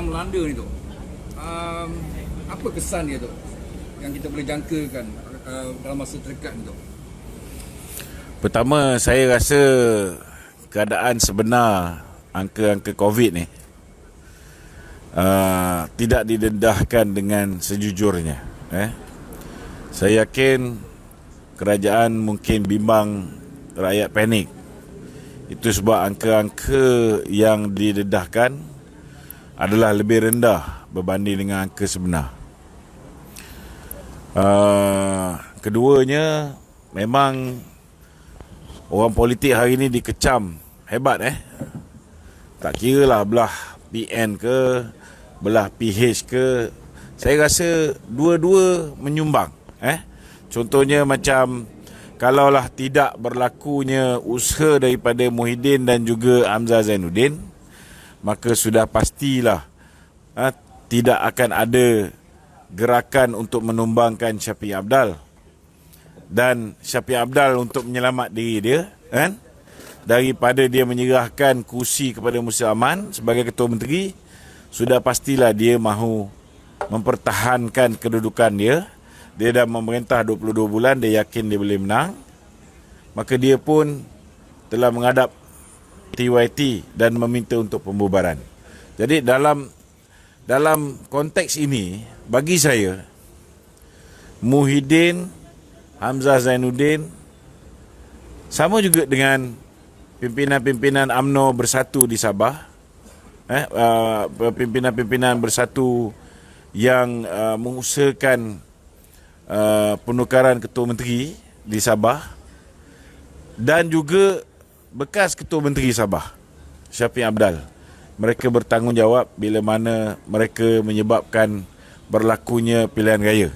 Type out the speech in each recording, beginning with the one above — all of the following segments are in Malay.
melanda ni tu, apa kesan dia tu yang kita boleh jangkakan dalam masa terdekat ni tu? Pertama, saya rasa keadaan sebenar angka-angka COVID ni tidak didedahkan dengan sejujurnya. Saya yakin kerajaan mungkin bimbang rakyat panik. Itu sebab angka-angka yang didedahkan adalah lebih rendah berbanding dengan angka sebenar. Keduanya, memang orang politik hari ni dikecam hebat. Tak kira lah belah PN ke, belah PH ke. Saya rasa dua-dua menyumbang. Contohnya macam kalaulah tidak berlakunya usaha daripada Muhyiddin dan juga Hamzah Zainuddin, maka sudah pastilah tidak akan ada gerakan untuk menumbangkan Syafiq Apdal. Dan Syafiq Apdal untuk menyelamat diri dia, daripada dia menyerahkan kursi kepada Musa Aman sebagai Ketua Menteri, sudah pastilah dia mahu mempertahankan kedudukan dia. Dia dah memerintah 22 bulan, dia yakin dia boleh menang. Maka dia pun telah menghadap TYT dan meminta untuk pembubaran. Jadi dalam konteks ini, bagi saya, Muhyiddin, Hamzah Zainuddin sama juga dengan pimpinan-pimpinan UMNO Bersatu di Sabah, pimpinan-pimpinan Bersatu yang mengusahakan penukaran Ketua Menteri di Sabah, dan juga bekas Ketua Menteri Sabah Syafiq Apdal. Mereka bertanggungjawab bila mana mereka menyebabkan berlakunya pilihan raya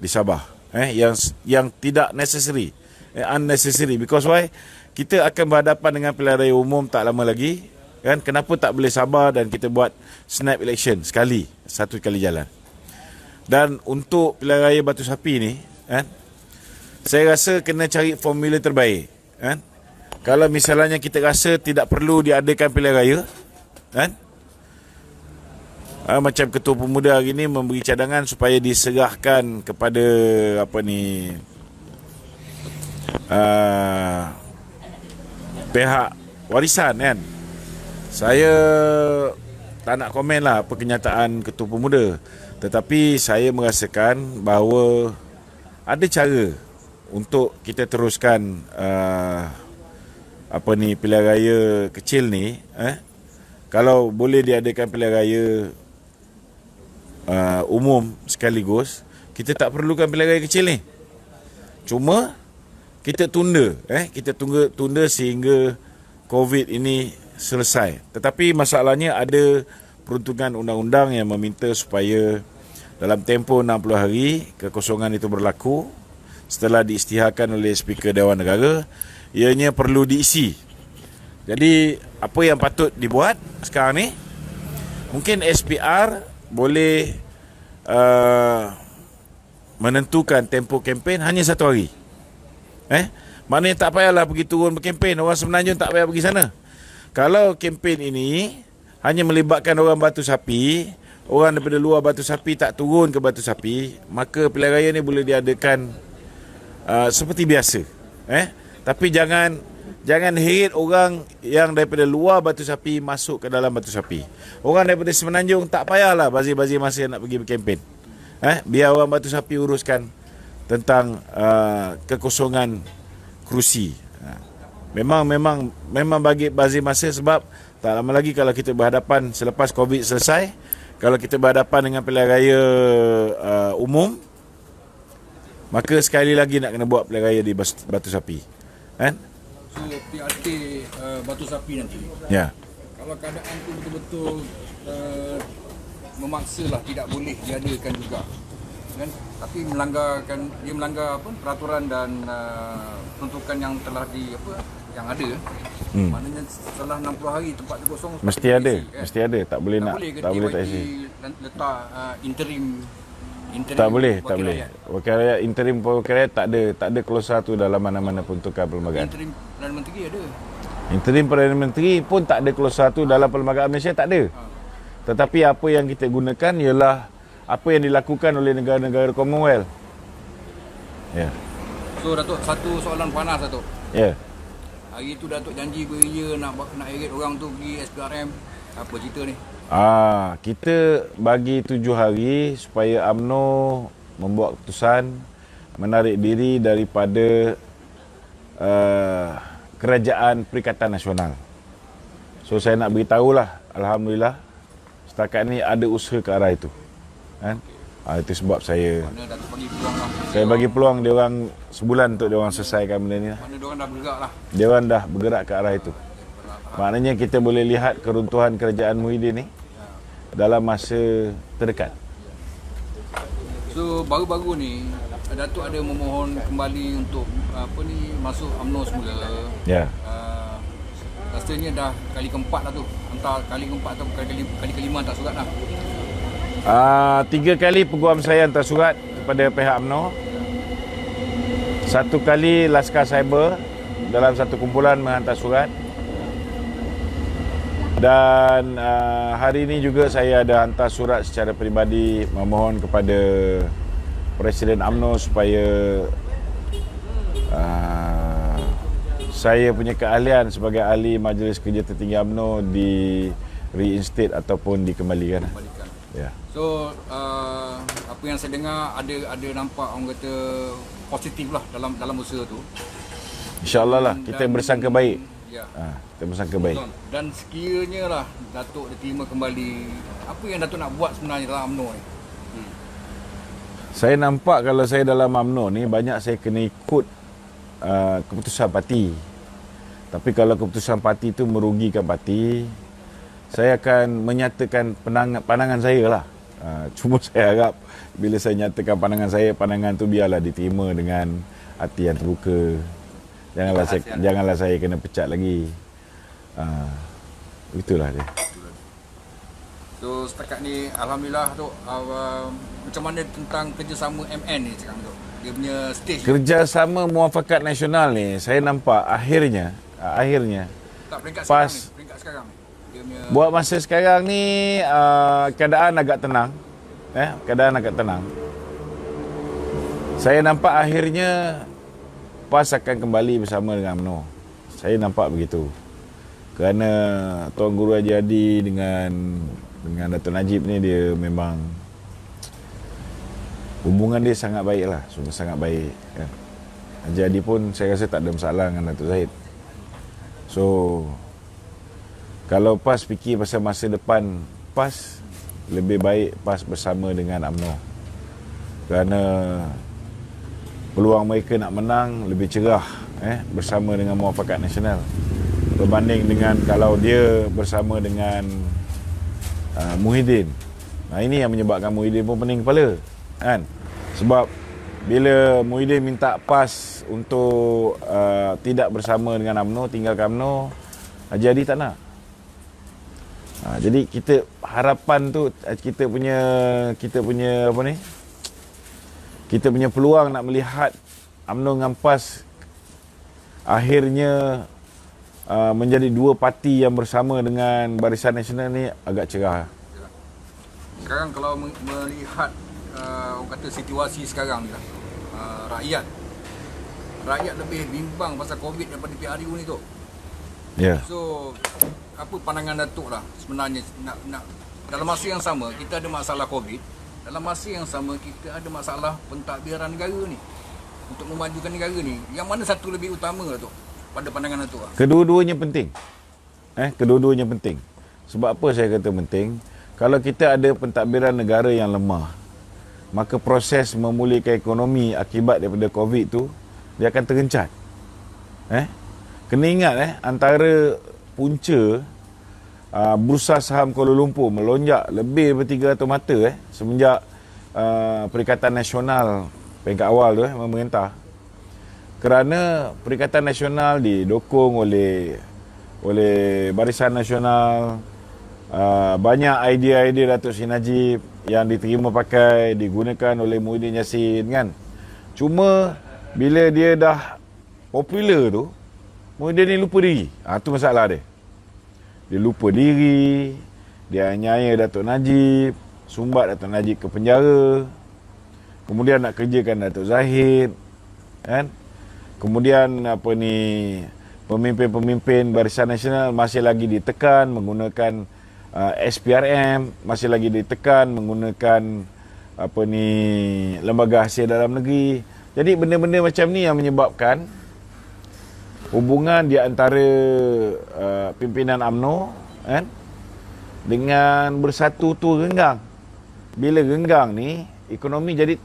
di Sabah, yang tidak necessary, unnecessary. Because why? Kita akan berhadapan dengan pilihan raya umum tak lama lagi, kenapa tak boleh sabar dan kita buat snap election satu kali jalan. Dan untuk pilihan raya Batu Sapi ni, saya rasa kena cari formula terbaik. Kalau misalnya kita rasa tidak perlu diadakan pilihan raya, macam Ketua Pemuda hari ni memberi cadangan supaya diserahkan kepada pihak warisan, Saya tak nak komen lah apa kenyataan Ketua Pemuda. Tetapi saya merasakan bahawa ada cara untuk kita teruskan pilihan raya kecil ni. Kalau boleh diadakan pilihan raya umum sekaligus, kita tak perlukan pilihan raya kecil ni. Cuma kita tunda, tunda sehingga COVID ini selesai. Tetapi masalahnya ada peruntukan undang-undang yang meminta supaya dalam tempoh 60 hari kekosongan itu berlaku setelah diisytiharkan oleh Speaker Dewan Negara, ianya perlu diisi. Jadi apa yang patut dibuat sekarang ni, mungkin SPR boleh menentukan tempoh kempen hanya 1 hari. Maknanya tak payahlah pergi turun berkempen. Orang Semenanjung tak payah pergi sana. Kalau kempen ini hanya melibatkan orang Batu Sapi, orang daripada luar Batu Sapi tak turun ke Batu Sapi, maka pilihan raya ni boleh diadakan seperti biasa. Tapi jangan heret orang yang daripada luar Batu Sapi masuk ke dalam Batu Sapi. Orang daripada Semenanjung tak payahlah bazir-bazir masa nak pergi berkempen. Biar orang Batu Sapi uruskan tentang kekosongan kerusi. Memang bagi bazir masa, sebab tak lama lagi kalau kita berhadapan selepas COVID selesai, kalau kita berhadapan dengan pilihan raya umum, maka sekali lagi nak kena buat pilihan raya di Batu Sapi. So PRT Batu Sapi nanti, kalau keadaan tu betul-betul memaksalah tidak boleh diadakan juga, tapi melanggar peraturan dan peruntukan yang telah yang ada. Maknanya setelah 60 hari tempat tu kosong, mesti ada, tak boleh tak isi. Letak interim tak boleh. Wakil rakyat, interim wakil rakyat tak ada klausa tu dalam mana-mana peruntukan perlembagaan. Interim Perdana Menteri ada. Interim Perdana Menteri pun tak ada klausa tu dalam Perlembagaan Malaysia, tak ada. Tetapi apa yang kita gunakan ialah apa yang dilakukan oleh negara-negara Commonwealth. Ya. So Datuk, satu soalan panas Datuk. Ya. Hari tu Datuk janji beria nak irit orang tu pergi SPRM. Apa cerita ni? Kita bagi 7 hari supaya UMNO membuat keputusan menarik diri daripada Kerajaan Perikatan Nasional. So saya nak beritahulah, alhamdulillah setakat ni ada usaha ke arah itu. Kan? Itu sebab saya Mana Datuk bagi peluang lah. saya bagi peluang dia orang sebulan untuk dia orang selesaikan benda ni. Mana dia orang dah bergerak lah. Dia orang dah bergerak ke arah itu. Maknanya kita boleh lihat keruntuhan kerajaan Muhyiddin ni dalam masa terdekat. So baru-baru ni Datuk ada memohon kembali untuk masuk UMNO semula. Ya. Rasanya dah kali keempat lah tu. Entah kali keempat atau kali kelima tak surat lah. 3 kali peguam saya hantar surat kepada pihak UMNO. 1 kali Laskar Cyber dalam satu kumpulan menghantar surat. Dan hari ini juga saya ada hantar surat secara peribadi memohon kepada Presiden UMNO supaya saya punya keahlian sebagai ahli Majlis Kerja Tertinggi UMNO di reinstate ataupun dikembalikan. Ya. So apa yang saya dengar ada nampak orang kata positif lah dalam usaha tu. InsyaAllah lah kita bersangka baik. Ya. Kita bersangka baik. Dan sekiranya lah Datuk diterima kembali, apa yang Datuk nak buat sebenarnya dalam UMNO ni? Saya nampak kalau saya dalam UMNO ni banyak saya kena ikut keputusan parti. Tapi kalau keputusan parti itu merugikan parti, saya akan menyatakan pandangan saya lah. Cuma saya harap bila saya nyatakan pandangan tu biarlah diterima dengan hati yang terbuka. Janganlah saya kena pecat lagi. Itulah dia. So setakat ni alhamdulillah tu macam mana tentang kerjasama MN ni sekarang tu? Dia punya stage. Kerjasama Muafakat Nasional ni saya nampak akhirnya Tak peringkat pas sekarang ni, peringkat sekarang ni. Dia punya buat masa sekarang ni keadaan agak tenang. Keadaan agak tenang. Saya nampak akhirnya PAS akan kembali bersama dengan UMNO. Saya nampak begitu. Kerana Tuan Guru Haji Hadi dengan Dato' Najib ni dia memang hubungan dia sangat baik lah. Sungguh sangat baik kan. Haji Hadi pun saya rasa tak ada masalah dengan Dato' Zahid. So kalau PAS fikir pasal masa depan PAS, lebih baik PAS bersama dengan UMNO. Kerana peluang mereka nak menang lebih cerah bersama dengan Muafakat Nasional berbanding dengan kalau dia bersama dengan Muhyiddin. Ini yang menyebabkan Muhyiddin pun pening kepala kan. Sebab bila Muhyiddin minta PAS untuk tidak bersama dengan UMNO, tinggalkan UMNO, Haji Hadi tak nak. Jadi kita harapan tu kita punya peluang nak melihat UMNO dengan PAS akhirnya menjadi dua parti yang bersama dengan Barisan Nasional ni agak cerah. Sekarang kalau melihat orang kata situasi sekarang ni lah, rakyat lebih bimbang pasal COVID daripada PRU ni tu. Ya. Yeah. So apa pandangan Datuk lah sebenarnya nak dalam masa yang sama kita ada masalah COVID, dalam masa yang sama kita ada masalah pentadbiran negara ni untuk memajukan negara ni. Yang mana satu lebih utama Datuk pada pandangan Datuk? Kedua-duanya penting. Kedua-duanya penting. Sebab apa saya kata penting? Kalau kita ada pentadbiran negara yang lemah, maka proses memulihkan ekonomi akibat daripada COVID tu dia akan tergencat. Kena ingat antara punca bursa saham Kuala Lumpur melonjak lebih daripada 300 mata semenjak Perikatan Nasional peringkat awal tu memerintah. Kerana Perikatan Nasional didukung oleh Barisan Nasional, banyak idea-idea Datuk Seri Najib yang diterima pakai, digunakan oleh Muhyiddin Yassin kan. Cuma bila dia dah popular tu, Muhyiddin ni lupa diri. Tu masalah dia. Dia lupa diri, Dia anyaya Datuk Najib, sumbat Datuk Najib ke penjara. Kemudian nak kerjakan Datuk Zahid, kan? Kemudian pemimpin-pemimpin Barisan Nasional masih lagi ditekan menggunakan SPRM, masih lagi ditekan menggunakan lembaga hasil dalam negeri. Jadi benda-benda macam ni yang menyebabkan hubungan di antara pimpinan UMNO, kan, dengan Bersatu tu renggang. Bila renggang ni, ekonomi jadi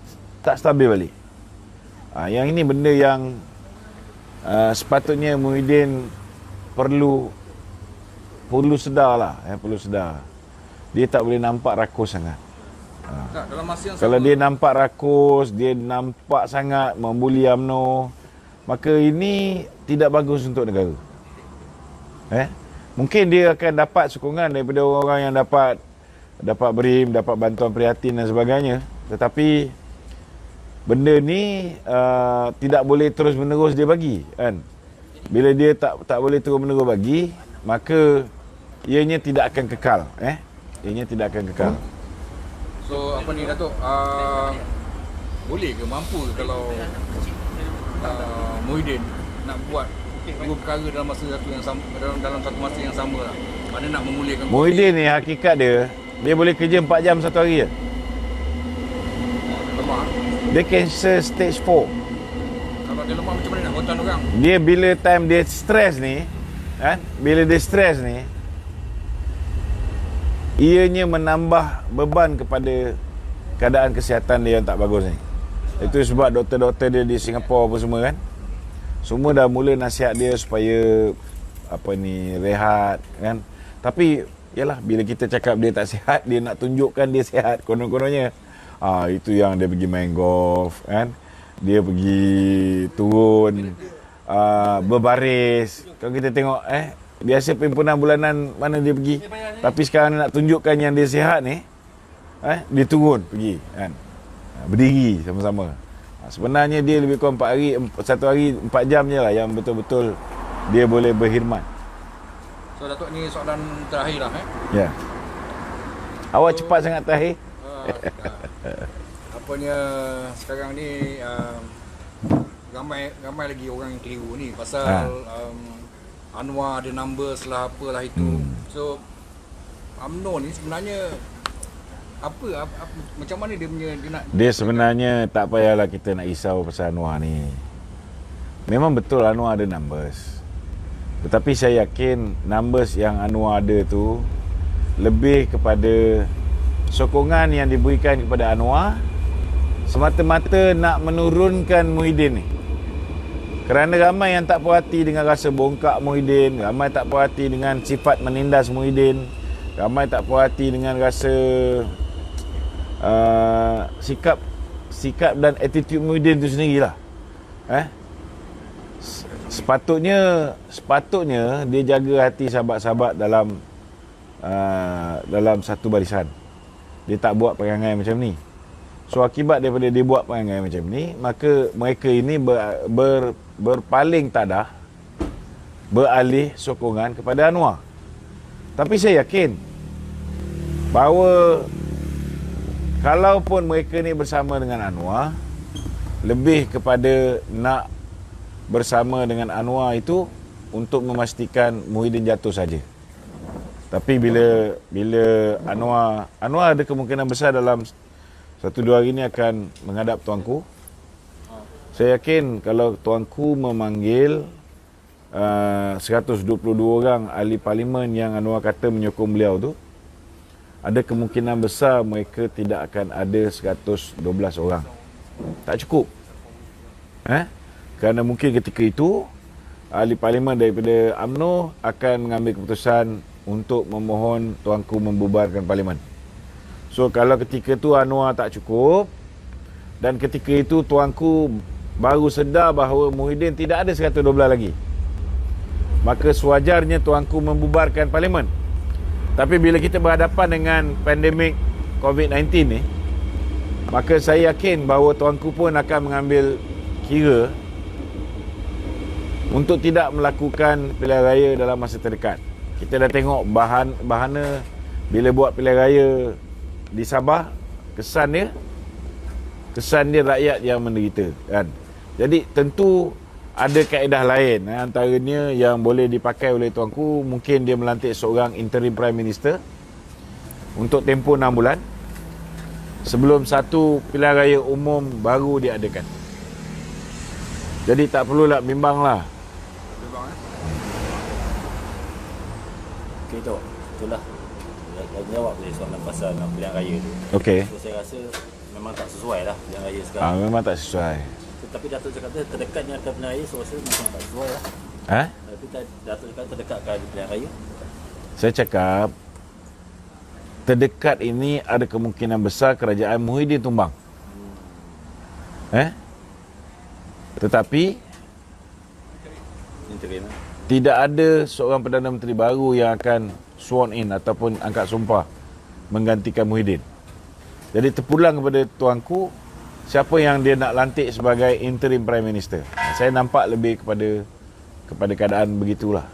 tak stabil balik. Yang ini benda yang sepatutnya Muhyiddin perlu sedar lah, perlu sedar. Dia tak boleh nampak rakus sangat. Tak, dalam masa yang Kalau sama, dia nampak rakus, dia nampak sangat membuli UMNO, maka ini tidak bagus untuk negara. Mungkin dia akan dapat sokongan daripada orang-orang yang dapat BRIM, dapat bantuan prihatin dan sebagainya. Tetapi benda ni tidak boleh terus-menerus dia bagi, kan? Bila dia tak boleh terus-menerus bagi, maka ianya tidak akan kekal, ianya tidak akan kekal. so apa ni Datuk, boleh ke, mampu ke kalau Muhyiddin nak buat dua perkara dalam masa satu yang sama, dalam satu masa yang sama lah. Mana nak memulihkan Muhyiddin ni hakikat dia boleh kerja 4 jam satu hari je. lemah. Dia cancer stage 4. Kalau dia lemah macam mana nak bantuan orang? Dia bila time dia stres ni, kan? Bila dia stres ni, ianya menambah beban kepada keadaan kesihatan dia yang tak bagus ni. Itu sebab doktor-doktor dia di Singapura apa semua, kan, semua dah mula nasihat dia supaya rehat, kan. Tapi yalah, bila kita cakap dia tak sihat, dia nak tunjukkan dia sihat konon-kononnya. Itu yang dia pergi main golf, kan. Dia pergi turun berbaris. Kalau kita tengok biasa perhimpunan bulanan mana dia pergi, tapi sekarang dia nak tunjukkan yang dia sihat ni, dia turun pergi, kan, berdiri sama-sama. Sebenarnya dia lebih kurang 4 hari, satu hari 4 jam je lah yang betul-betul dia boleh berkhidmat. So Datuk, ni soalan terakhir lah. Ya. Awak cepat sangat terakhir. Sekarang ni ramai lagi orang yang keliru ni pasal Anwar ada numbers lah, apalah itu. So UMNO ni sebenarnya apa macam mana dia punya, Dia sebenarnya tak payahlah kita nak risau pasal Anwar ni. Memang betul Anwar ada numbers. Tetapi saya yakin numbers yang Anwar ada tu lebih kepada sokongan yang diberikan kepada Anwar semata-mata nak menurunkan Muhyiddin ni. Kerana ramai yang tak puas hati dengan rasa bongkak Muhyiddin, ramai tak puas hati dengan sifat menindas Muhyiddin, ramai tak puas hati dengan rasa sikap dan attitude Muhyiddin tu sendirilah. Sepatutnya dia jaga hati sahabat-sahabat dalam satu barisan. Dia tak buat perangai macam ni. So akibat daripada dia buat perangai macam ni, maka mereka ini berpaling tadah, beralih sokongan kepada Anwar. Tapi saya yakin bahawa kalaupun mereka ni bersama dengan Anwar, lebih kepada nak bersama dengan Anwar itu untuk memastikan Muhyiddin jatuh saja. Tapi bila Anwar ada kemungkinan besar dalam 1-2 hari ni akan menghadap tuanku. Saya yakin kalau tuanku memanggil 122 orang ahli parlimen yang Anwar kata menyokong beliau tu, ada kemungkinan besar mereka tidak akan ada 112 orang. Tak cukup. Kerana mungkin ketika itu ahli parlimen daripada UMNO akan mengambil keputusan untuk memohon tuanku membubarkan parlimen. So kalau ketika tu Anwar tak cukup, dan ketika itu tuanku baru sedar bahawa Muhyiddin tidak ada 112 lagi, maka sewajarnya tuanku membubarkan parlimen. Tapi bila kita berhadapan dengan pandemik COVID-19 ni, maka saya yakin bahawa tuanku pun akan mengambil kira untuk tidak melakukan pilihan raya dalam masa terdekat. Kita dah tengok bahana bila buat pilihan raya di Sabah, kesan dia rakyat yang menderita kan. Jadi tentu ada kaedah lain, antaranya yang boleh dipakai oleh tuanku, mungkin dia melantik seorang interim prime minister untuk tempoh 6 bulan sebelum satu pilihan raya umum baru diadakan. Jadi tak perlulah bimbang lah. Okey tu, itulah. Dah jawab boleh soalan pasal pilihan raya tu. Okey. So, saya rasa memang tak sesuai lah pilihan raya sekarang. Memang tak sesuai. Tapi Datuk cakap tu terdekatnya akan pilihan raya, so rasa memang tak sesuai lah. Tapi Datuk cakap terdekat ke pilihan raya. Saya cakap terdekat ini ada kemungkinan besar kerajaan Muhyiddin tumbang. Tetapi Interim. tidak ada seorang Perdana Menteri baru yang akan sworn in ataupun angkat sumpah menggantikan Muhyiddin. Jadi terpulang kepada tuanku, siapa yang dia nak lantik sebagai interim prime minister. Saya nampak lebih kepada keadaan begitulah.